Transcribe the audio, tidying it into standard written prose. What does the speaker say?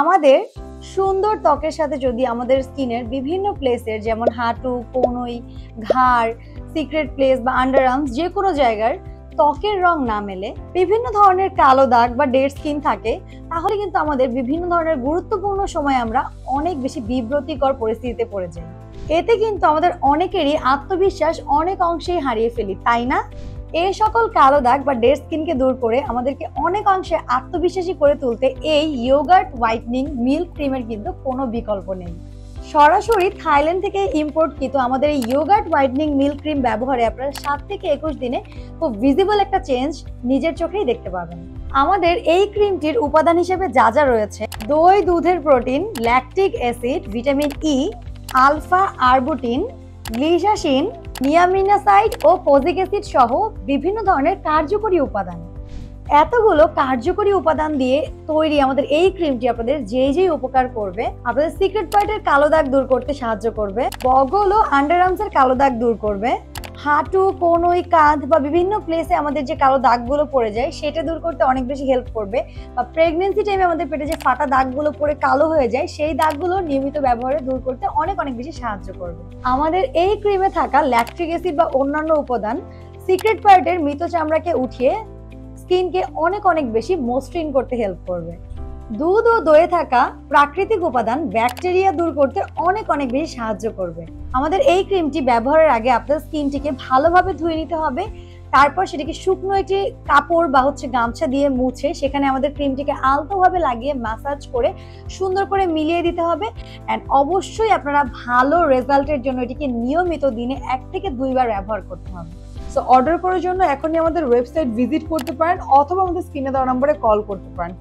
আমাদের সুন্দর ত্বকের সাথে যদি আমাদের স্কিনের বিভিন্ন প্লেসের যেমন হাঁটু, কনুই, ঘাড়, সিক্রেট প্লেস বা আন্ডার আর্মস যে কোনো জায়গার ত্বকের রং না মেলে বিভিন্ন ধরনের কালো দাগ বা ডেড স্কিন থাকে, তাহলে কিন্তু আমাদের বিভিন্ন ধরনের গুরুত্বপূর্ণ সময় আমরা অনেক বেশি বিব্রতিকর পরিস্থিতিতে পড়ে যাই। এতে কিন্তু আমাদের অনেকেরই আত্মবিশ্বাস অনেক অংশেই হারিয়ে ফেলি, তাই না? এই সকল কালো দাগ বা ডেড স্কিনকে দূর করে আমাদেরকে অনেক অংশে আত্মবিশ্বাসী করে তুলতে এই ইয়োগার্ট হোয়াইটনিং মিল্ক ক্রিমের কিন্তু কোনো বিকল্প নেই। সরাসরি থাইল্যান্ড থেকে ইম্পোর্ট কিন্তু আমাদের এই ইয়োগার্ট হোয়াইটনিং মিল্ক ক্রিম ব্যবহারে আপনারা 7 থেকে 21 দিনে খুব ভিজিবল একটা চেঞ্জ নিজের চোখেই দেখতে পাবেন। আমাদের এই ক্রিমটির উপাদান হিসেবে যা যা রয়েছে: দই, দুধের protein, lactic acid, vitamin E, alpha arbutin, গ্লিসাসিন, নিয়ামিনাসাইড ও কোজিক অ্যাসিড সহ বিভিন্ন ধরনের কার্যকরী উপাদান। এতগুলো কার্যকরী উপাদান দিয়ে তৈরি আমাদের এই ক্রিমটি আপনাদের যেই উপকার করবে, আপনাদের সিক্রেট পয়েন্টের কালো দাগ দূর করতে সাহায্য করবে, বগল ও আন্ডার আর্মসের কালো দাগ দূর করবে, হাঁটু, কনুই, কাঁধ বা বিভিন্ন প্লেসে আমাদের যে কালো দাগগুলো পড়ে যায় সেটা দূর করতে অনেক বেশি হেল্প করবে, বা প্রেগনেন্সি টাইমে আমাদের পেটে যে ফাটা দাগগুলো পড়ে কালো হয়ে যায় সেই দাগগুলো নিয়মিত ব্যবহারে দূর করতে অনেক বেশি সাহায্য করবে। আমাদের এই ক্রিমে থাকা ল্যাকটিক অ্যাসিড বা অন্যান্য উপাদান সিক্রেট পয়েন্টের মৃত চামড়াকে উঠিয়ে স্কিনকে অনেক বেশি মসৃণ করতে হেল্প করবে। দুধ ও দইয়ে থাকা প্রাকৃতিক উপাদান ব্যাকটেরিয়া দূর করতে অনেক বেশি সাহায্য করবে। আমাদের এই ক্রিমটি ব্যবহারের আগে আপনার স্কিনটিকে ভালোভাবে ধুয়ে নিতে হবে, তারপর সেটাকে শুকনো একটি কাপড় বা গামছা দিয়ে মুছে সেখানে আমাদের ক্রিমটিকে আলতোভাবে লাগিয়ে ম্যাসাজ করে সুন্দর করে মিলিয়ে দিতে হবে। এন্ড অবশ্যই আপনারা ভালো রেজাল্টের জন্য এটিকে নিয়মিত দিনে 1 থেকে 2 বার ব্যবহার করতে হবে। সো অর্ডার করার জন্য এখনই আমাদের ওয়েবসাইট ভিজিট করতে পারেন অথবা আমাদের স্ক্রিনে দেওয়া নম্বরে কল করতে পারেন।